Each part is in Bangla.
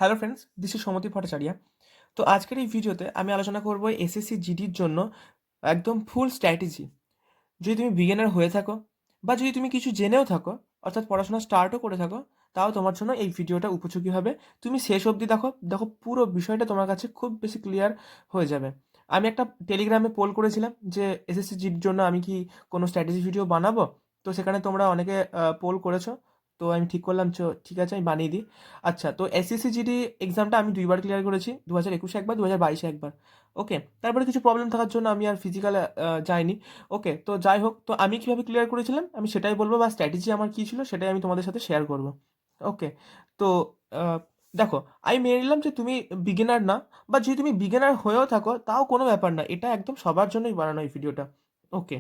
Hello friends, this is Samati Bhattacharya. তো আজকের এই ভিডিওতে আমি আলোচনা করব এসএসসি জিডির জন্য একদম ফুল স্ট্র্যাটেজি। যদি তুমি বিগিনার হয়ে থাকো বা যদি তুমি কিছু জেনেও থাকো, অর্থাৎ পড়াশোনা স্টার্টও করে থাকো, তাও তোমার জন্য এই ভিডিওটা উপযোগী হবে। তুমি শেষ অবধি দেখো দেখো পুরো বিষয়টা তোমার কাছে খুব বেশি ক্লিয়ার হয়ে যাবে। আমি একটা টেলিগ্রামে পোল করেছিলাম যে এসএসসি জিডির জন্য আমি কি কোনো স্ট্র্যাটেজি ভিডিও বানাবো। তো সেখানে তোমরা অনেকে পোল করেছো। তো আমি ঠিক করলাম, ঠিক আছে, আমি বানিয়ে দিই। আচ্ছা, তো এসএসসি জিডি এক্সামটা আমি দুইবার ক্লিয়ার করেছি, 2021 একবার, 2022 একবার। ওকে, তারপরে কিছু প্রবলেম থাকার জন্য আমি আর ফিজিক্যালে যাইনি। ওকে, তো যাই হোক, তো আমি কিভাবে ক্লিয়ার করেছিলাম আমি সেটাই বলবো, বা স্ট্র্যাটেজি আমার কী ছিল সেটাই আমি তোমাদের সাথে শেয়ার করব। ওকে, তো আহ, দেখো, আমি মেনে নিলাম যে তুমি বিগিনার না, বা যদি তুমি বিগিনার হয়েও থাকো তাও কোনো ব্যাপার না, এটা একদম সবার জন্যই বানানো এই ভিডিওটা। ওকে,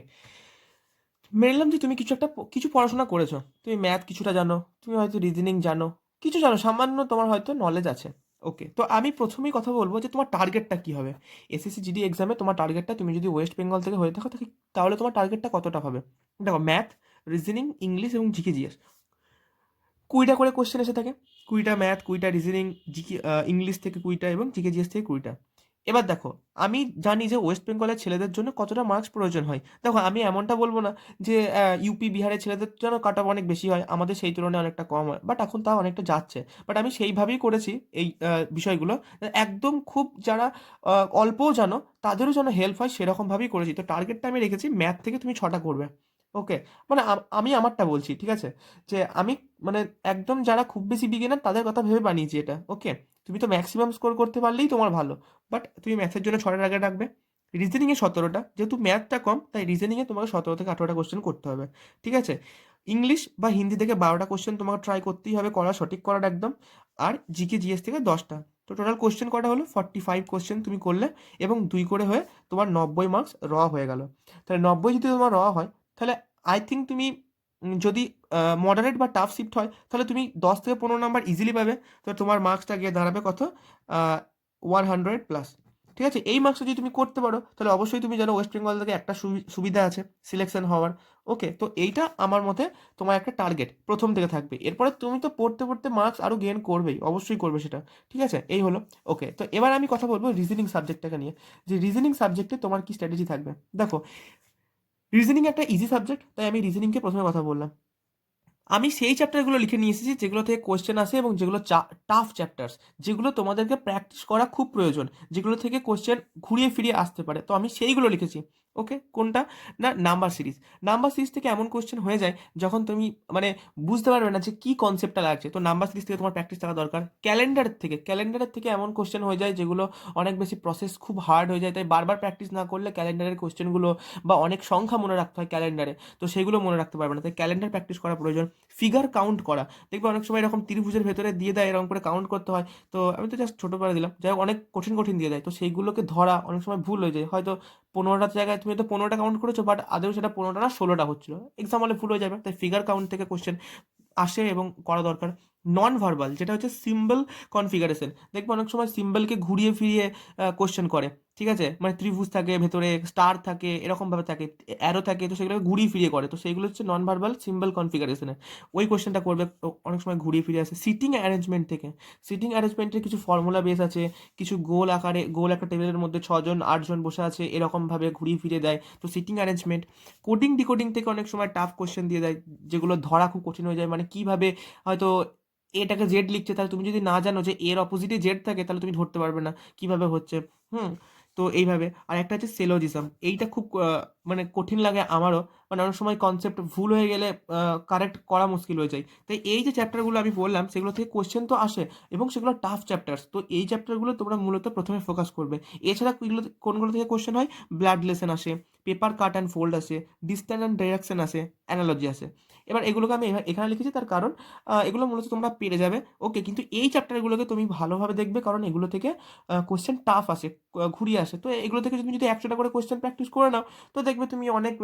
মেনে নিলাম যে তুমি কিছু পড়াশোনা করেছো, তুমি ম্যাথ কিছুটা জানো, তুমি হয়তো রিজনিং জানো, কিছু জানো, সামান্য তোমার হয়তো নলেজ আছে। ওকে, তো আমি প্রথমেই কথা বলবো যে তোমার টার্গেটটা কী হবে। এসএসসি জিডি এক্সামে তোমার টার্গেটটা, তুমি যদি ওয়েস্ট বেঙ্গল থেকে হয়ে থাকো তাহলে তোমার টার্গেটটা কতটা হবে। দেখো, ম্যাথ, রিজনিং, ইংলিশ এবং জিকে জিএস 20টা করে কোশ্চেন এসে থাকে। 20টা ম্যাথ, 20টা রিজনিং, জিকে ইংলিশ থেকে 20টা এবং জিকে জিএস থেকে 20টা। এবার দেখো, আমি জানি যে ওয়েস্ট বেঙ্গলের ছেলেদের জন্য কতটা মার্কস প্রয়োজন হয়। দেখো, আমি এমনটা বলবো না যে ইউপি বিহারের ছেলেদের জন্য কাট অফ অনেক বেশি হয়, আমাদের সেই তুলনায় অনেকটা কম হয়, বাট এখন তাও অনেকটা যাচ্ছে। বাট আমি সেইভাবেই করেছি এই বিষয়গুলো, একদম খুব যারা অল্পও জানো তাদেরও যেন হেল্প হয় সেরকমভাবেই করেছি। তো টার্গেটটা আমি রেখেছি ম্যাথ থেকে তুমি 6টা করবে। ওকে, মানে আমি আমারটা বলছি, ঠিক আছে, যে আমি মানে একদম যারা খুব বেশি বিগিনার তাদের কথা ভেবে বানিয়েছি এটা। ওকে, তুমি তো ম্যাক্সিমাম স্কোর করতে পারলেই তোমার ভালো, বাট তুমি ম্যাথের জন্য 6টা টার্গেট রাখবে, রিজনিংয়ে 17টা, যেহেতু ম্যাথটা কম তাই রিজনিংয়ে তোমাকে 17 থেকে 18টা কোশ্চেন করতে হবে, ঠিক আছে। ইংলিশ বা হিন্দি থেকে 12টা কোশ্চেন তোমাকে ট্রাই করতেই হবে করা, সঠিক করার একদম। আর জিকে জিএস থেকে 10টা। তো টোটাল কোশ্চেন কটা হলো? 45 কোশ্চেন তুমি করলে, এবং 2 করে হয়ে তোমার 90 মার্কস হয়ে গেল। তাহলে 90 যদি তোমার হয়, তাহলে আই থিঙ্ক তুমি যদি মডারেট বা টাফ শিফট হয় তাহলে তুমি 10 থেকে 15 নাম্বার ইজিলি পাবে। তো তোমার মার্কসটা গিয়ে দাঁড়াবে কত? 100+। ঠিক আছে, এই মার্কসটা যদি তুমি করতে পারো তাহলে অবশ্যই তুমি জানো ওয়েস্ট বেঙ্গল থেকে একটা সুবিধা আছে সিলেকশন হওয়ার। ওকে, তো এইটা আমার মতে তোমার একটা টার্গেট প্রথম থেকে থাকবে। এরপরে তুমি তো পড়তে পড়তে মার্কস আরও গেইন করবেই, অবশ্যই করবে সেটা। ঠিক আছে, এই হলো। ওকে, তো এবার আমি কথা বলবো রিজনিং সাবজেক্টটাকে নিয়ে, যে রিজনিং সাবজেক্টে তোমার কি স্ট্র্যাটেজি থাকবে। দেখো, রিজনিং একটা ইজি সাবজেক্ট, তাই আমি রিজনিংকে প্রথমে কথা বললাম। আমি সেই চ্যাপ্টারগুলো লিখে নিয়ে এসেছি যেগুলো থেকে কোশ্চেন আসে, এবং যেগুলো টাফ চ্যাপ্টার্স, যেগুলো তোমাদেরকে প্র্যাকটিস করা খুব প্রয়োজন, যেগুলো থেকে কোশ্চেন ঘুরিয়ে ফিরিয়ে আসতে পারে, তো আমি সেইগুলো লিখেছি। ওকে, কোনটা? না, নাম্বার সিরিজ। নাম্বার সিরিজ থেকে এমন কোশ্চেন হয়ে যায় যখন তুমি মানে বুঝতে পারবে না যে কী কনসেপ্টটা লাগছে, তো নাম্বার সিরিজ থেকে তোমার প্র্যাকটিস থাকা দরকার। ক্যালেন্ডারের থেকে এমন কোশ্চেন হয়ে যায় যেগুলো অনেক বেশি প্রসেস, খুব হার্ড হয়ে যায়, তাই বারবার প্র্যাকটিস না করলে ক্যালেন্ডারের কোশ্চেনগুলো, বা অনেক সংখ্যা মনে রাখতে হয় ক্যালেন্ডারে, তো সেগুলো মনে রাখতে পারবে না, তাই ক্যালেন্ডার প্র্যাকটিস করা প্রয়োজন। ফিগার কাউন্ট করা, দেখবে অনেক সময় এরকম ত্রিভুজের ভেতরে দিয়ে দেয়, এরকম করে কাউন্ট করতে হয়। তো আমি তো জাস্ট ছোটো করে দিলাম, যাই হোক, অনেক কঠিন কঠিন দিয়ে দেয়, তো সেইগুলোকে ধরা অনেক সময় ভুল হয়ে যায়। হয়তো 15টার জায়গায় তুমি তো 15টা কাউন্ট করেছো, বাট আদৌ সেটা 15টা না 16টা হচ্ছিল, এক্সাম হলে ভুল হয়ে যাবে, তাই ফিগার কাউন্ট থেকে কোশ্চেন আসে এবং করা দরকার। নন ভার্বাল, যেটা হচ্ছে সিম্বল কনফিগারেশন, দেখবো অনেক সময় সিম্বলকে ঘুরিয়ে ফিরিয়ে কোশ্চেন করে। ঠিক আছে, মানে ত্রিভুজ থাকে, ভেতরে স্টার থাকে, এরকমভাবে থাকে, অ্যারো থাকে, তো সেগুলোকে ঘুরিয়ে ফিরিয়ে করে, তো সেইগুলো হচ্ছে নন ভার্বাল সিম্বল কনফিগারেশনে ওই কোশ্চেনটা করবে। তো অনেক সময় ঘুরিয়ে ফিরিয়ে আসে সিটিং অ্যারেঞ্জমেন্ট থেকে। সিটিং অ্যারেঞ্জমেন্টের কিছু ফর্মুলা বেস আছে, কিছু গোল আকারে, গোল একটা টেবিলের মধ্যে 6জন 8জন বসে আছে, এরকমভাবে ঘুরিয়ে ফিরিয়ে দেয়, তো সিটিং অ্যারেঞ্জমেন্ট। কোডিং ডিকোডিং থেকে অনেক সময় টাফ কোশ্চেন দিয়ে দেয়, যেগুলো ধরা খুব কঠিন হয়ে যায়, মানে কিভাবে হয়তো এটাকে জেড লিখছে, তাহলে তুমি যদি না জানো যে এর অপোজিটে জেড থাকে তাহলে তুমি ধরতে পারবে না কিভাবে হচ্ছে। হুম, তো এইভাবে। আর একটা হচ্ছে সেলোজিজম, এইটা খুব মানে কঠিন লাগে আমারও, মানে অনেক সময় কনসেপ্ট ভুল হয়ে গেলে কারেক্ট করা মুশকিল হয়ে যায়। তাই এই যে চ্যাপ্টারগুলো আমি বললাম সেগুলো থেকে কোশ্চেন তো আসে, এবং সেগুলো টাফ চ্যাপ্টার্স, তো এই চ্যাপ্টারগুলো তোমরা মূলত প্রথমে ফোকাস করবে। এছাড়া এগুলো কোনগুলো থেকে কোশ্চেন হয়? ব্লাড লেসন আসে, পেপার কাট অ্যান্ড ফোল্ড আসে, ডিস্টেন্স অ্যান্ড ডাইরেকশন আসে, অ্যানালজি আসে। এবার এগুলোকে আমি এখানে লিখেছি তার কারণ এগুলো মূলত তোমরা পেরে যাবে। ওকে, কিন্তু এই চ্যাপ্টারগুলোকে তুমি ভালোভাবে দেখবে, কারণ এগুলো থেকে কোশ্চেন টাফ আসে, ঘুরিয়ে আসে। তো এগুলো থেকে তুমি যদি 100টা করে কোশ্চেন প্র্যাকটিস করে নাও, তো দেখবে তুমি অনেক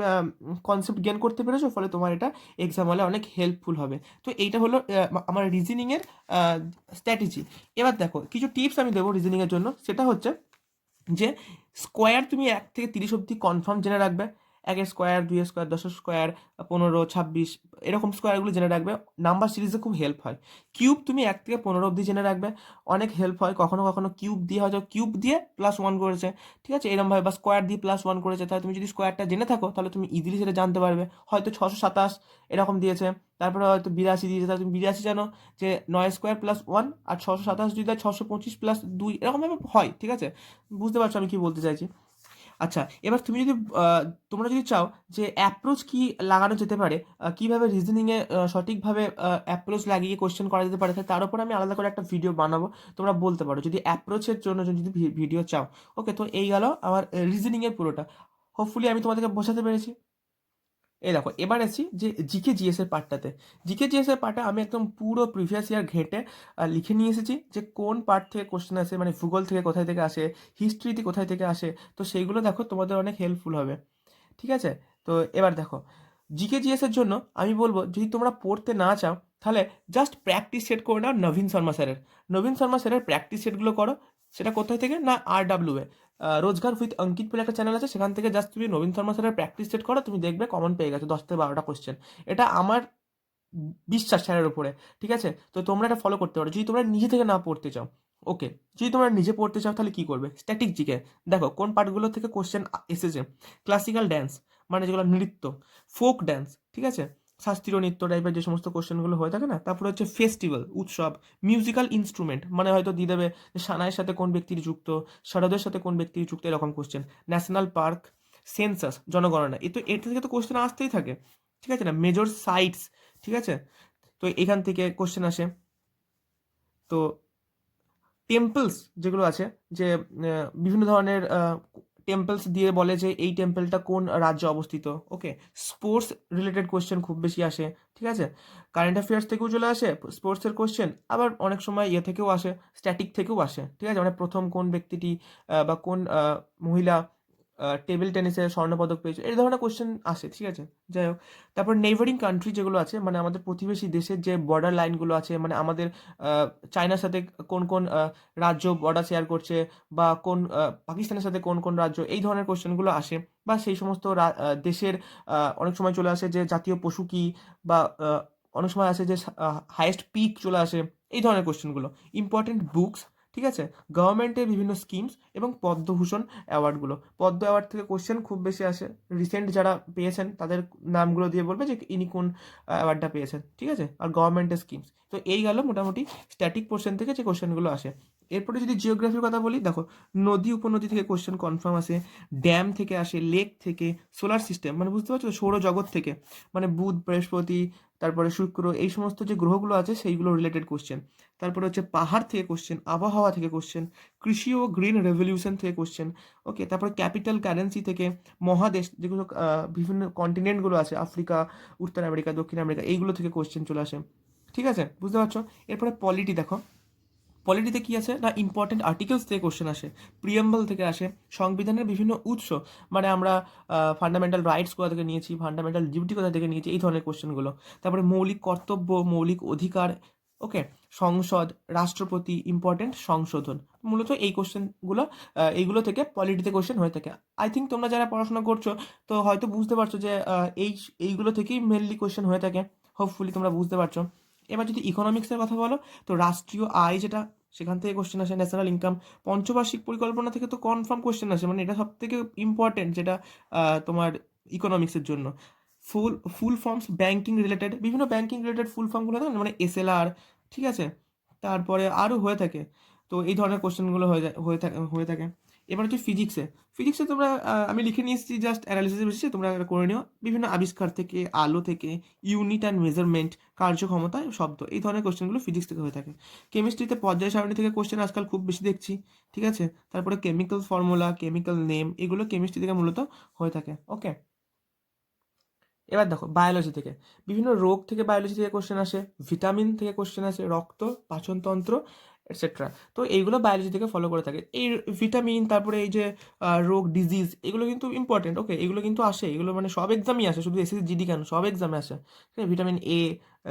কনসেপ্ট গেন করতে পেরেছো, ফলে তোমার এটা এক্সাম হলে অনেক হেল্পফুল হবে। তো এইটা হলো আমার রিজনিংয়ের স্ট্র্যাটেজি। এবার দেখো, কিছু টিপস আমি দেবো রিজনিংয়ের জন্য, সেটা হচ্ছে যে স্কোয়ার তুমি 1 থেকে 30 অবধি কনফার্ম জেনে রাখবে। 1 স্কোয়ার, 2 স্কোয়ার, 10 স্কোয়ার, 15, 26 এরকম স্কোয়ারগুলো জেনে রাখবে, নাম্বার সিরিজে খুব হেল্প হয়। কিউব তুমি 1 থেকে 15 অবধি জেনে রাখবে, অনেক হেল্প হয়। কখনো কখনো কিউব দিয়ে হয়তো কিউব দিয়ে +1 করেছে, ঠিক আছে, এরকমভাবে, বা স্কোয়ার দিয়ে +1 করেছে, তাহলে তুমি যদি স্কোয়ারটা জেনে থাকো তাহলে তুমি ইজিলি সেটা জানতে পারবে। হয়তো 627 এরকম দিয়েছে, তারপরে হয়তো 82 দিয়েছে, তাহলে তুমি 82 জানো যে 9 স্কোয়ার +1, আর 627 যদি দেয় 625 +2 এরকমভাবে হয়, ঠিক আছে, বুঝতে পারছো আমি কি বলতে চাইছি। আচ্ছা, এবার তুমি যদি তোমরা যদি চাও যে অ্যাপ্রোচ কি লাগানো যেতে পারে, কিভাবে রিজনিংয়ে সঠিকভাবে অ্যাপ্রোচ লাগিয়ে কোশ্চেন করা যেতে পারে, তার উপর আমি আলাদা করে একটা ভিডিও বানাবো। তোমরা বলতে পারো যদি অ্যাপ্রোচের জন্য যদি ভিডিও চাও। ওকে, তো এই গেল আমার রিজনিংয়ের পুরোটা। হোপফুলি আমি তোমাদেরকে বোঝাতে পেরেছি। এই দেখো, এবার আসছি যে জিকে জিএস এর পার্টটাতে। জিকে জিএস এর পার্টে আমি একদম পুরো প্রিভিয়াস ইয়ার ঘেঁটে লিখে নিয়ে এসেছি যে কোন পার্ট থেকে কোশ্চেন আসে, মানে ভূগোল থেকে কোথায় থেকে আসে, হিস্ট্রিতে কোথায় থেকে আসে। তো সেইগুলো দেখো, তোমাদের অনেক হেল্পফুল হবে, ঠিক আছে। তো এবার দেখো, জিকে জিএস এর জন্য আমি বলবো, যদি তোমরা পড়তে না চাও তাহলে জাস্ট প্র্যাকটিস সেট করে নাও নবীন শর্মা স্যারের। নবীন শর্মা স্যারের প্র্যাকটিস সেটগুলো করো। সেটা কোথায় থেকে না, RW এ রোজগার উইথ অঙ্কিত বলে একটা চ্যানেল আছে, সেখান থেকে জাস্ট তুমি নবীন শর্মা স্যারের প্র্যাকটিস সেট করো, তুমি দেখবে কমন পেয়ে গেছো 10 থেকে 12টা কোশ্চেন। এটা আমার বিশ্বাস স্যারের উপরে, ঠিক আছে। তো তোমরা এটা ফলো করতে পারো যদি তোমরা নিজে থেকে না পড়তে চাও। ওকে, যদি তোমরা নিজে পড়তে চাও তাহলে কি করবে, স্ট্যাটিক জিকে দেখো কোন পার্টগুলো থেকে কোশ্চেন এসেছে। ক্লাসিক্যাল ড্যান্স, মানে যেগুলো নৃত্য, ফোক ড্যান্স, ঠিক আছে, শাস্ত্রীয় নৃত্য টাইপের যে সমস্ত কোশ্চেনগুলো হয়ে থাকে না। তারপরে হচ্ছে ফেস্টিভ্যাল, উৎসব, মিউজিক্যাল ইনস্ট্রুমেন্ট, মানে হয়তো দিয়ে দেবে যে সানাইয়ের সাথে কোন ব্যক্তির যুক্ত, শারদের সাথে কোন ব্যক্তির যুক্ত, এরকম কোশ্চেন। ন্যাশনাল পার্ক, সেন্সাস, জনগণনা, তো এটা থেকে তো কোশ্চেন আসতেই থাকে, ঠিক আছে না। মেজর সাইটস, ঠিক আছে, তো এখান থেকে কোশ্চেন আসে। তো টেম্পলস যেগুলো আছে, যে বিভিন্ন ধরনের টেম্পলস দিয়ে বলে যে এই টেম্পলটা কোন রাজ্যে অবস্থিত। ওকে, স্পোর্টস রিলেটেড কোশ্চেন খুব বেশি আসে, ঠিক আছে। কারেন্ট অ্যাফেয়ার্স থেকেও চলে আসে স্পোর্টসের কোশ্চেন, আবার অনেক সময় ইয়ে থেকেও আসে, স্ট্যাটিক থেকেও আসে, ঠিক আছে, মানে প্রথম কোন ব্যক্তিটি বা কোন মহিলা টেবিল টেনিসে স্বর্ণপদক পেয়েছে, এই ধরনের কোশ্চেন আসে, ঠিক আছে। যাই হোক, তারপর নেইবারিং কান্ট্রি যেগুলো আছে, মানে আমাদের প্রতিবেশী দেশের যে বর্ডার লাইনগুলো আছে, মানে আমাদের চায়নার সাথে কোন কোন রাজ্য বর্ডার শেয়ার করছে, বা কোন পাকিস্তানের সাথে কোন কোন রাজ্য, এই ধরনের কোশ্চেনগুলো আসে। বা সেই সমস্ত দেশের অনেক সময় চলে আসে যে জাতীয় পশু কি, বা অনেক সময় আসে যে হাইয়েস্ট পিক চলে আসে, এই ধরনের কোশ্চেনগুলো। ইম্পর্টেন্ট বুকস, ঠিক আছে, গভর্নমেন্টের বিভিন্ন স্কিমস, এবং পদ্মভূষণ অ্যাওয়ার্ডগুলো। পদ্ম অ্যাওয়ার্ড থেকে কোশ্চেন খুব বেশি আসে, রিসেন্ট যারা পেয়েছেন তাদের নামগুলো দিয়ে বলবে যে ইনি কোন অ্যাওয়ার্ডটা পেয়েছেন, ঠিক আছে, আর গভর্নমেন্টের স্কিমস। তো এই গেল মোটামুটি স্ট্যাটিক পোর্শন থেকে যে কোশ্চেনগুলো আসে। এরপরে যদি জিওগ্রাফির কথা বলি, দেখো নদী উপনদী থেকে কোশ্চেন কনফার্ম আসে, ড্যাম থেকে আসে, লেক থেকে, সোলার সিস্টেম, মানে বুঝতে পারছো তো, সৌরজগৎ থেকে, মানে বুধ, বৃহস্পতি, তারপরে শুক্র, এই সমস্ত যে গ্রহগুলো আছে সেইগুলো রিলেটেড কোশ্চেন। তারপরে হচ্ছে পাহাড় থেকে কোশ্চেন, আবহাওয়া থেকে কোশ্চেন, কৃষি ও গ্রিন রেভলিউশন থেকে কোশ্চেন। ওকে, তারপরে ক্যাপিটাল কারেন্সি থেকে, মহাদেশ যেগুলো বিভিন্ন কন্টিনেন্টগুলো আছে, আফ্রিকা, উত্তর আমেরিকা, দক্ষিণ আমেরিকা, এইগুলো থেকে কোশ্চেন চলে আসে, ঠিক আছে, বুঝতে পারছো। এরপরে পলিটি দেখো, পলিটিতে কি আছে না, ইম্পর্টেন্ট আর্টিকেলস থেকে কোশ্চেন আসে, প্রিয়াম্বল থেকে আসে, সংবিধানের বিভিন্ন উৎস, মানে আমরা ফান্ডামেন্টাল রাইটস কোথা থেকে নিয়েছি, ফান্ডামেন্টাল ডিউটি কোথা থেকে নিয়েছি, এই ধরনের কোশ্চেনগুলো। তারপরে মৌলিক কর্তব্য, মৌলিক অধিকার, ওকে, সংসদ, রাষ্ট্রপতি, ইম্পর্টেন্ট সংশোধন, মূলত এই কোশ্চেনগুলো এইগুলো থেকে পলিটিতে কোশ্চেন হয়ে থাকে। আই থিঙ্ক তোমরা যারা পড়াশোনা করছো তো হয়তো বুঝতে পারছো যে এইগুলো থেকেই মেনলি কোশ্চেন হয়ে থাকে। হোপফুলি তোমরা বুঝতে পারছো। এবার যদি ইকোনমিক্সের কথা বলো, তো রাষ্ট্রীয় আয় যেটা, সেখান থেকে কোশ্চেন আসে, ন্যাশনাল ইনকাম, পঞ্চবার্ষিক পরিকল্পনা থেকে তো কনফার্ম কোশ্চেন আসে, মানে এটা সব থেকে ইম্পর্টেন্ট যেটা তোমার ইকোনমিক্সের জন্য। ফুল ফর্মস ব্যাংকিং রিলেটেড, বিভিন্ন ব্যাংকিং রিলেটেড ফুল ফর্মগুলো থাকে না, মানে SLR, ঠিক আছে, তারপরে আরও হয়ে থাকে। তো এই ধরনের কোশ্চেনগুলো হয়ে থাকে। এবার হচ্ছে ফিজিক্সে। ফিজিক্সে তোমরা আমি লিখে নিয়ে এসেছি জাস্ট অ্যানালিসিসে বেশি, তোমরা এটা করে নিও। বিভিন্ন আবিষ্কার থেকে, আলো থেকে, ইউনিট অ্যান্ড মেজারমেন্ট, কার্যক্ষমতা, শব্দ, এই ধরনের কোশ্চেনগুলো ফিজিক্স থেকে হয়ে থাকে। কেমিস্ট্রিতে পর্যায় সারণী থেকে কোশ্চেন আজকাল খুব বেশি দেখছি, ঠিক আছে। তারপরে কেমিক্যাল ফর্মুলা, কেমিক্যাল নেম, এগুলো কেমিস্ট্রি থেকে মূলত হয়ে থাকে। ওকে, এবার দেখো বায়োলজি থেকে, বিভিন্ন রোগ থেকে বায়োলজি থেকে কোশ্চেন আসে, ভিটামিন থেকে কোশ্চেন আসে, রক্ত, পাচনতন্ত্র, এটসেট্রা। তো এইগুলো বায়োলজি থেকে ফলো করে থাকে। এই ভিটামিন, তারপরে এই যে রোগ, ডিজিজ, এগুলো কিন্তু ইম্পর্টেন্ট। ওকে, এগুলো কিন্তু আসে, এগুলো মানে সব এক্সামেই আসে, শুধু এসএসসি জিডি কেন, সব এক্সামে আসে। ঠিক আছে, ভিটামিন এ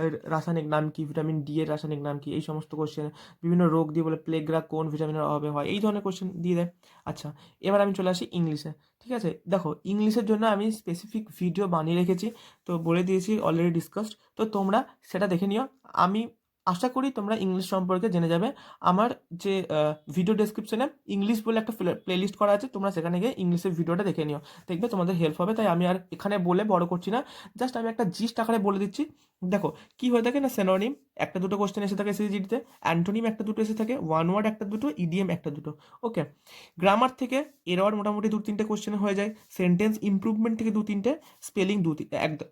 এর রাসায়নিক নাম কি, ভিটামিন ডি এর রাসায়নিক নাম কি, এই সমস্ত কোশ্চেন। বিভিন্ন রোগ দিয়ে বলে প্লেগরা কোন ভিটামিনের অভাবে হয়, এই ধরনের কোশ্চেন দিয়ে দেয়। আচ্ছা, এবার আমি চলে আসি ইংলিশে। ঠিক আছে, দেখো ইংলিশের জন্য আমি স্পেসিফিক ভিডিও বানিয়ে রেখেছি, তো বলে দিয়েছি অলরেডি ডিসকাসড, তো তোমরা সেটা দেখে নিও। আমি আশা করি তোমরা ইংলিশ সম্পর্কে জেনে যাবে। আমার যে ভিডিও ডেসক্রিপশনে ইংলিশ বলে একটা প্লেলিস্ট করা আছে, তোমরা সেখানে গিয়ে ইংলিশের ভিডিওটা দেখে নিও, দেখবে তোমাদের হেল্প হবে। তাই আমি আর এখানে বলে বড় করছি না, জাস্ট আমি একটা জিস্ট আকারে বলে দিচ্ছি। দেখো কি হয়ে থাকে না, সিনোনিম একটা দুটো কোশ্চেন এসে থাকে এসএসসিজিডিতে, অ্যান্টোনিম একটা দুটো এসে থাকে, ওয়ান ওয়ার্ড একটা দুটো, ইডিএম একটা দুটো। ওকে, গ্রামার থেকে এরর মোটামুটি দু তিনটে কোশ্চেন হয়ে যায়, সেন্টেন্স ইমপ্রুভমেন্ট থেকে দু তিনটে, স্পেলিং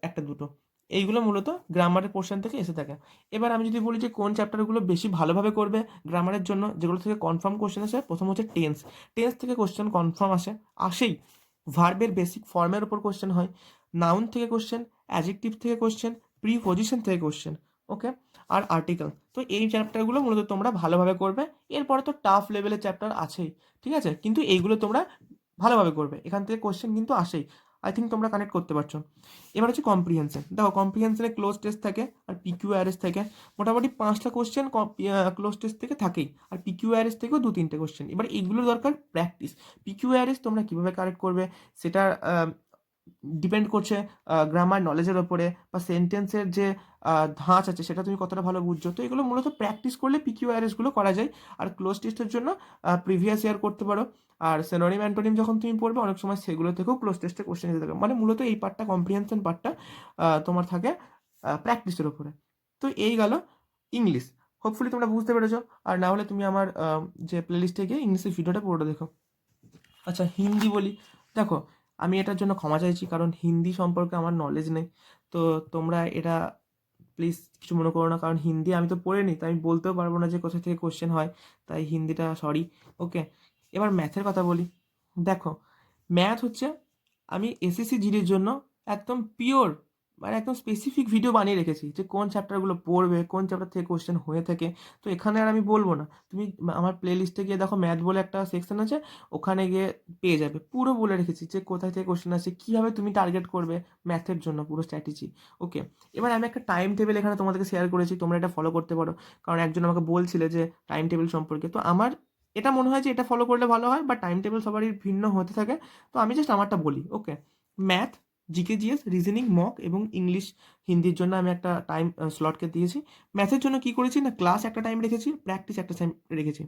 একটা দুটো। এইগুলো মূলত গ্রামারের পোর্শন থেকে এসে থাকে। এবার আমি যদি বলি যে কোন চ্যাপ্টারগুলো বেশি ভালোভাবে করবে গ্রামারের জন্য, যেগুলো থেকে কনফার্ম কোশ্চেন আসে, প্রথম হচ্ছে টেন্স। টেন্স থেকে কোশ্চেন কনফার্ম আসেই। ভার্বের বেসিক ফর্মের ওপর কোশ্চেন হয়, নাউন থেকে কোশ্চেন, অ্যাডজেক্টিভ থেকে কোশ্চেন, প্রিপজিশন থেকে কোশ্চেন। ওকে, আর আর্টিকেল। তো এই চ্যাপ্টারগুলো মূলত তোমরা ভালোভাবে করবে। এরপরে তো টাফ লেভেলের চ্যাপ্টার আছেই, ঠিক আছে, কিন্তু এইগুলো তোমরা ভালোভাবে করবে, এখান থেকে কোশ্চেন কিন্তু আসেই। আই থিঙ্ক তোমরা কানেক্ট করতে পারছো। এবার হচ্ছে কম্প্রিহেনশন। দেখো কম্প্রিহেনশনে ক্লোজ টেস্ট থাকে আর পিকিউআরএস থাকে, মোটামুটি 5টা কোশ্চেন ক্লোজ টেস্ট থেকে থাকেই, আর পিকিউআরএস থেকেও দু তিনটে কোশ্চেন। এবার এইগুলো দরকার প্র্যাকটিস। পিকিউআরএস তোমরা কীভাবে কারেক্ট করবে সেটা ডিপেন্ড করছে গ্রামার নলেজের ওপরে, বা সেন্টেন্সের যে ধাঁচ আছে সেটা তুমি কতটা ভালো বুঝছো। তো এগুলো মূলত প্র্যাকটিস করলে পিকিউআরএসগুলো করা যায়। আর ক্লোজ টেস্টের জন্য প্রিভিয়াস ইয়ার করতে পারো। আর সিনোনিম অ্যান্টোনিম যখন তুমি পড়বে, অনেক সময় সেগুলো থেকেও ক্লোজ টেস্টে কোশ্চেন এসে থাকে। মানে মূলত এই পার্টটা, কম্প্রিহেনশন পার্টটা তোমার থাকে প্র্যাকটিসের ওপরে। তো এই গেল ইংলিশ। হোপফুলি তোমরা বুঝতে পেরেছো। আর না হলে তুমি আমার যে প্লেলিস্টে গিয়ে ইংলিশের ভিডিওটা পুরোটা দেখো। আচ্ছা, হিন্দি বলি। দেখো আমি এটার জন্য ক্ষমা চাইছি, কারণ হিন্দি সম্পর্কে আমার নলেজ নেই। তো তোমরা এটা প্লিজ কিছু মনে করো না, কারণ হিন্দি আমি তো পড়িনি, তাই আমি বলতেও পারবো না যে কোথা থেকে কোশ্চেন হয়, তাই হিন্দিটা সরি। ওকে, এবার ম্যাথের কথা বলি। দেখো ম্যাথ হচ্ছে, আমি এসএসসি জিডির জন্য একদম পিওর, মানে একদম স্পেসিফিক ভিডিও বানিয়ে রেখেছি যে কোন চ্যাপ্টারগুলো পড়বে, কোন চ্যাপ্টার থেকে কোশ্চেন হয়ে থাকে। তো এখানে আর আমি বলবো না, তুমি আমার প্লে লিস্টে গিয়ে দেখো, ম্যাথ বলে একটা সেকশন আছে, ওখানে গিয়ে পেয়ে যাবে। পুরো বলে রেখেছি যে কোথায় থেকে কোশ্চেন আসে, কীভাবে তুমি টার্গেট করবে ম্যাথের জন্য, পুরো স্ট্র্যাটেজি। ওকে, এবার আমি একটা টাইম টেবিল এখানে তোমাদেরকে শেয়ার করেছি, তোমরা এটা ফলো করতে পারো, কারণ একজন আমাকে বলছিলে যে টাইম টেবিল সম্পর্কে। তো আমার এটা মনে হয় যে এটা ফলো করলে ভালো হয়, বা টাইম টেবিল সবারই ভিন্ন হতে থাকে। তো আমি জাস্ট আমারটা বলি। Okay, math, GK GS, reasoning, mock এবং ইংলিশ হিন্দির জন্য আমি একটা টাইম স্লটকে দিয়েছি। ম্যাথের জন্য কি করেছি না, ক্লাস একটা টাইম রেখেছি, প্র্যাকটিস একটা টাইম রেখেছি।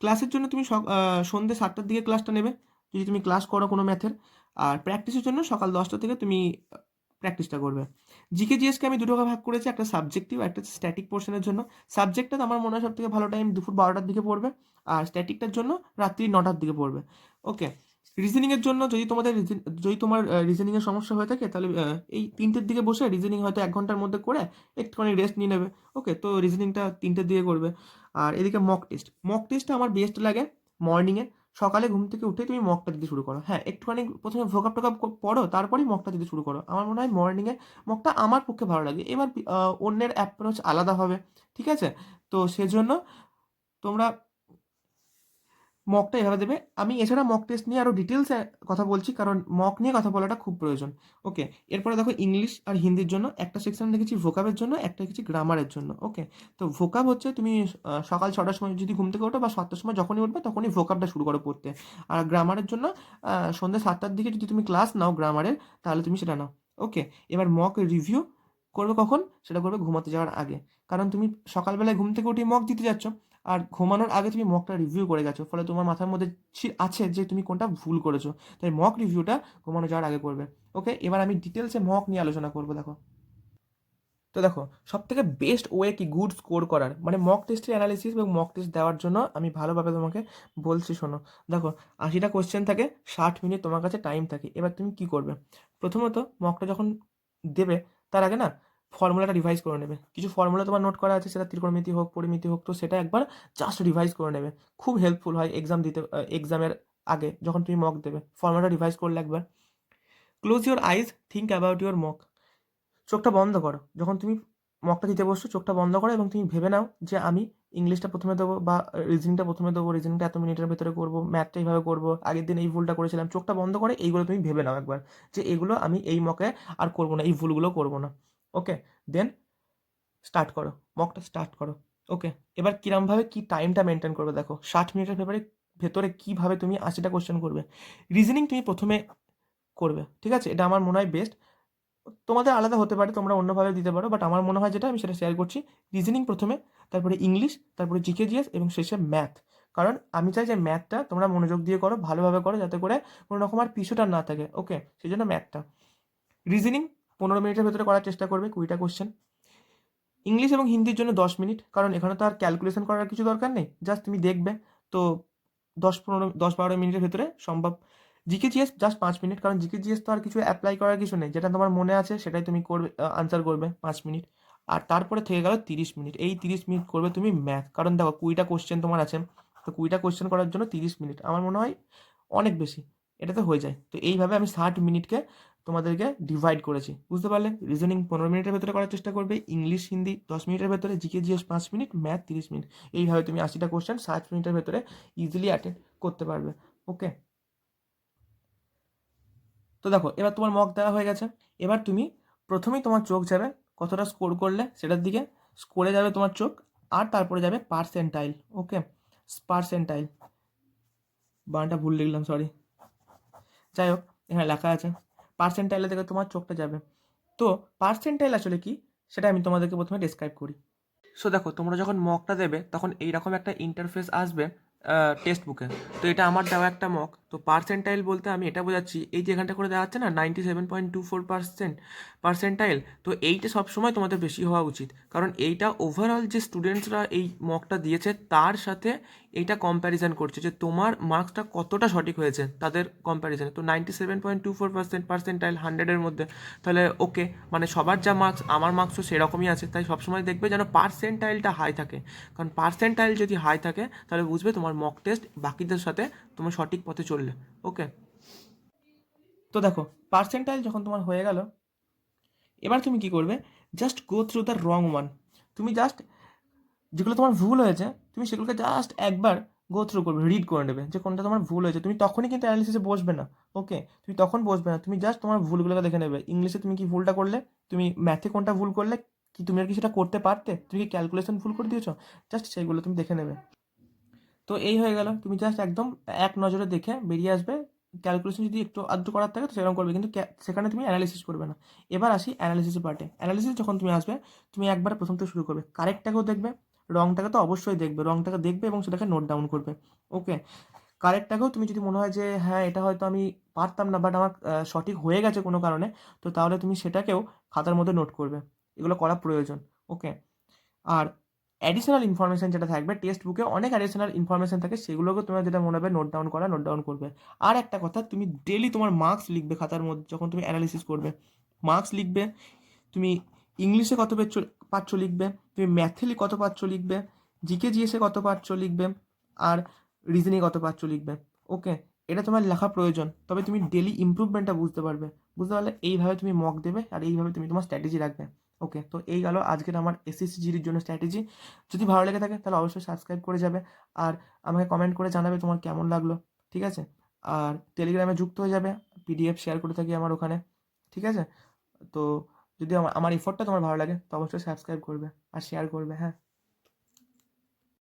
ক্লাসের জন্য তুমি সন্ধ্যে 7টার দিকে ক্লাসটা নেবে, যদি তুমি ক্লাস করো কোনো ম্যাথের। আর প্র্যাকটিসের জন্য সকাল 10টা থেকে তুমি প্র্যাকটিসটা করবে। জিকে জিএসকে আমি দুটো ভাগ করেছি, একটা সাবজেক্টিভ আর একটা স্ট্যাটিক পোর্শনের জন্য। সাবজেক্টটা আমার মনে হয় সব থেকে ভালো টাইম দুপুর 12টার দিকে পড়বে, আর স্ট্যাটিকটার জন্য রাত্রি 9টার দিকে পড়বে। ওকে, রিজনিংয়ের জন্য যদি তোমার রিজনিংয়ের সমস্যা হয়ে থাকে, তাহলে এই 3টের দিকে বসে রিজনিং হয়তো 1 ঘন্টার মধ্যে করে একটুখানি রেস্ট নিয়ে নেবে। ওকে, তো রিজনিংটা 3টের দিকে করবে। আর এদিকে মক টেস্টটা আমার বেস্ট লাগে মর্নিংয়ে। সকালে ঘুম থেকে উঠে তুমি মকটা দিতে শুরু করো। হ্যাঁ, একটুখানি প্রথমে ভোকাপ টোকাপ পড়ো, তারপরেই মকটা দিতে শুরু করো। আমার মনে হয় মর্নিংয়ে মকটা আমার পক্ষে ভালো লাগে। এবার অন্যের অ্যাপ্রোচ আলাদা হবে, ঠিক আছে। তো সেজন্য তোমরা মকটা এভাবে দেবে। আমি এছাড়া মক টেস্ট নিয়ে আরও ডিটেলসে কথা বলছি, কারণ মক নিয়ে কথা বলাটা খুব প্রয়োজন। ওকে, এরপরে দেখো ইংলিশ আর হিন্দির জন্য একটা সেকশন রেখেছি ভোকাবের জন্য, একটা রেখেছি গ্রামারের জন্য। ওকে, তো ভোকাব হচ্ছে তুমি সকাল 6টার সময় যদি ঘুম থেকে ওঠো, বা 7টার সময় যখনই উঠবে তখনই ভোকাবটা শুরু করো পড়তে। আর গ্রামারের জন্য সন্ধ্যে 7টার দিকে যদি তুমি ক্লাস নাও গ্রামারের, তাহলে তুমি সেটা নাও। ওকে, এবার মক রিভিউ করবে কখন, সেটা করবে ঘুমাতে যাওয়ার আগে, কারণ তুমি সকালবেলায় ঘুম থেকে উঠে মক দিতে যাচ্ছ, আর ঘুমানোর আগে তুমি মকটা রিভিউ করে গেছো, ফলে তোমার মাথার মধ্যে আছে যে তুমি কোনটা ভুল করেছো। তাই মক রিভিউটা ঘুমানো যাওয়ার আগে করবে। ওকে, এবার আমি ডিটেলসে মক নিয়ে আলোচনা করবো। দেখো, তো দেখো সব থেকে বেস্ট ওয়ে কি গুড স্কোর করার, মানে মক টেস্টের অ্যানালিসিস এবং মক টেস্ট দেওয়ার জন্য আমি ভালোভাবে তোমাকে বলছি, শোনো। দেখো 80টা কোশ্চেন থাকে, 60 মিনিট তোমার কাছে টাইম থাকে। এবার তুমি কি করবে, প্রথমত মকটা যখন দেবে তার আগে না ফর্মুলাটা রিভাইজ করে নেবে। কিছু ফর্মুলা তোমার নোট করা আছে, সেটা ত্রিকোণমিতি হোক, পরিমিতি হোক, তো সেটা একবার জাস্ট রিভাইজ করে নেবে। খুব হেল্পফুল হয় এক্সামের আগে যখন তুমি মক দেবে, ফর্মুলাটা রিভাইজ করলে একবার। Close your eyes, think about your mock. চোখটা বন্ধ করো, যখন তুমি মকটা দিতে বসছো চোখটা বন্ধ করো এবং তুমি ভেবে নাও যে আমি ইংলিশটা প্রথমে দেবো বা রিজনিংটা প্রথমে দেবো, রিজনিংটা এত মিনিটের ভেতরে করবো, ম্যাথটা এইভাবে করবো, আগের দিন এই ভুলটা করেছিলাম। চোখটা বন্ধ করে এইগুলো তুমি ভেবে নাও একবার, যে এগুলো আমি এই মকে আর করবো না, এই ভুলগুলো করবো না। ওকে, দেন স্টার্ট করো, মকটা স্টার্ট করো। ওকে, এবার কিরমভাবে কি টাইমটা মেনটেন করবে দেখো, 60 মিনিটের ভেতরে কীভাবে তুমি 80টা কোশ্চেন করবে। রিজনিং তুমি প্রথমে করবে, ঠিক আছে, এটা আমার মনে হয় বেস্ট। তোমাদের আলাদা হতে পারে, তোমরা অন্যভাবে দিতে পারো, বাট আমার মনে হয় যেটা আমি সেটা শেয়ার করছি। রিজনিং প্রথমে, তারপরে ইংলিশ, তারপরে জিকে জিএস এবং শেষে ম্যাথ। কারণ আমি চাই যে ম্যাথটা তোমরা মনোযোগ দিয়ে করো, ভালোভাবে করো, যাতে করে কোনো রকম আর পিছুটা না থাকে। ওকে, সেই জন্য ম্যাথটা। রিজনিং 15 মিনিটের ভেতরে করার চেষ্টা করবে, 20টা কোশ্চেন। ইংলিশ এবং হিন্দির জন্য 10 মিনিট, কারণ এখানে তো আর ক্যালকুলেশন করার কিছু দরকার নেই, জাস্ট তুমি দেখবে। তো 10-12 মিনিটের ভেতরে সম্ভব। জিকে জিএস জাস্ট 5 মিনিট, কারণ জিকে জিএস তো আর কিছু অ্যাপ্লাই করার কিছু নেই, যেটা তোমার মনে আছে সেটাই তুমি করবে, আনসার করবে 5 মিনিট। আর তারপরে থেকে গেল 30 মিনিট, এই 30 মিনিট করবে তুমি ম্যাথ। কারণ দেখো 20টা কোশ্চেন তোমার আছে, তো 20টা কোশ্চেন করার জন্য 30 মিনিট আমার মনে হয় অনেক বেশি, এটাতে হয়ে যায়। তো এইভাবে আমি 60 মিনিটকে তোমাদেরকে ডিভাইড করেছি, বুঝতে পারলে। রিজনিং 15 মিনিটের ভেতরে করার চেষ্টা করবে, ইংলিশ হিন্দি 10 মিনিটের ভেতরে, GK GS 5 minute, math 30 minute. এইভাবে তুমি 80টা কোশ্চেন 60 মিনিটের ভেতরে ইজিলি অ্যাটেন্ড করতে পারবে। ওকে, তো দেখো এবার তোমার মক দেওয়া হয়ে গেছে। এবার তুমি প্রথমেই তোমার চোখ যাবে কতটা স্কোর করলে সেটার দিকে, স্কোরে যাবে তোমার চোখ, আর তারপরে যাবে পার্সেন্টাইল। ওকে, পার্সেন্টাইল, বানানটা ভুল লিখলাম, সরি। যাই হোক, এখানে লেখা আছে পার্সেন্টাইলের দিকে তোমার চোখটা যাবে। তো পার্সেন্টাইল আসলে কি, সেটা আমি তোমাদেরকে প্রথমে ডেসক্রাইব করি। সো দেখো, তোমরা যখন মকটা দেবে তখন এইরকম একটা ইন্টারফেস আসবে টেক্সট বুকে। তো এটা আমার দেওয়া একটা মক। তো পার্সেন্টাইল বলতে আমি এটা বোঝাচ্ছি, এই যে এখানটা করে দেওয়া হচ্ছে না 97.24% তো এইটা সবসময় তোমাদের বেশি হওয়া উচিত, কারণ এইটা ওভারঅল যে স্টুডেন্টসরা এই মকটা দিয়েছে তার সাথে এইটা কম্প্যারিজন করছে, যে তোমার মার্কসটা কতটা সঠিক হয়েছে তাদের কম্প্যারিজনে। তো 97.24% পার্সেন্টাইল 100-এর মধ্যে, তাহলে ওকে, মানে সবার যা মার্কস আমার মার্কসও সেরকমই আছে। তাই সবসময় দেখবে যেন পার্সেন্টাইলটা হাই থাকে, কারণ পার্সেন্টাইল যদি হাই থাকে তাহলে বুঝবে তোমার মক টেস্ট বাকিদের সাথে তোমার সঠিক পথে চললে। ওকে, তো দেখো পার্সেন্টাইল যখন তোমার হয়ে গেল, এবার তুমি কি করবে, just go through the wrong one. তুমি জাস্ট যেগুলো তোমার ভুল হয়েছে তুমি সেগুলোকে জাস্ট একবার গো থ্রু করবে, রিড করে নেবে যে কোনটা তোমার ভুল হয়েছে। তুমি তখনই কিন্তু অ্যানালিসিসে বসবে না। ওকে, তুমি তখন বসবে না, তুমি জাস্ট তোমার ভুলগুলোকে দেখে নেবে। ইংলিশে তুমি কি ভুলটা করলে, তুমি ম্যাথে কোনটা ভুল করলে, কি তুমি আর কি সেটা করতে পারতে, তুমি কি ক্যালকুলেশন ভুল করে দিয়েছো, জাস্ট সেইগুলো তুমি দেখে নেবে। তো এই হয়ে গেল, তুমি জাস্ট একদম এক নজরে দেখে বেরিয়ে আসবে। ক্যালকুলেশন যদি একটু আধটু করার থাকে তো সেরকম করবে, কিন্তু সেখানে তুমি অ্যানালিসিস করবে না। এবার আসি অ্যানালিসিসের পার্টে। অ্যানালিসিস যখন তুমি আসবে, তুমি একবার প্রথম থেকে শুরু করবে, কারেক্টটাকেও দেখবে, রংটাকে তো অবশ্যই দেখবে, রংটাকে দেখবে এবং সেটাকে নোট ডাউন করবে। ওকে, কারেক্টটাকেও তুমি যদি মনে হয় যে হ্যাঁ এটা হয়তো আমি পারতাম না, বাট আমার সঠিক হয়ে গেছে কোনো কারণে, তো তাহলে তুমি সেটাকেও খাতার মধ্যে নোট করবে, এগুলো করা প্রয়োজন। ওকে, আর অ্যাডিশনাল ইনফরমেশান যেটা থাকবে টেক্সট বুকে, অনেক অ্যাডিশনাল ইনফরমেশান থাকে, সেগুলোকে তোমার যেটা মনে হবে নোট ডাউন করবে। আর একটা কথা, তুমি ডেলি তোমার মার্কস লিখবে খাতার মধ্যে যখন তুমি অ্যানালিসিস করবে, মার্কস লিখবে। তুমি ইংলিশে কত পাচ্ছ লিখবে, তুমি ম্যাথে কত পাচ্ছ লিখবে, জিকে জিএসে কত পাচ্ছ লিখবে, আর রিজনিং কত পাচ্ছ লিখবে। ওকে, এটা তোমার লেখা প্রয়োজন, তবে তুমি ডেলি ইমপ্রুভমেন্টটা বুঝতে পারবে। বুঝতে পারলে এইভাবে তুমি মক দেবে আর এইভাবে তুমি তোমার স্ট্র্যাটেজি রাখবে। ওকে, তো এই গেল আজকের আমার এসএসসি জিডির জন্য স্ট্র্যাটেজি। যদি ভালো লেগে থাকে তাহলে অবশ্যই সাবস্ক্রাইব করে যাবে, আর আমাকে কমেন্ট করে জানাবে তোমার কেমন লাগলো, ঠিক আছে। আর টেলিগ্রামে যুক্ত হয়ে যাবে, পিডিএফ শেয়ার করে থাকি আমার ওখানে, ঠিক আছে। তো যদি আমার এফোর্টটা তোমার ভালো লাগে তো অবশ্যই সাবস্ক্রাইব করবে আর শেয়ার করবে, হ্যাঁ।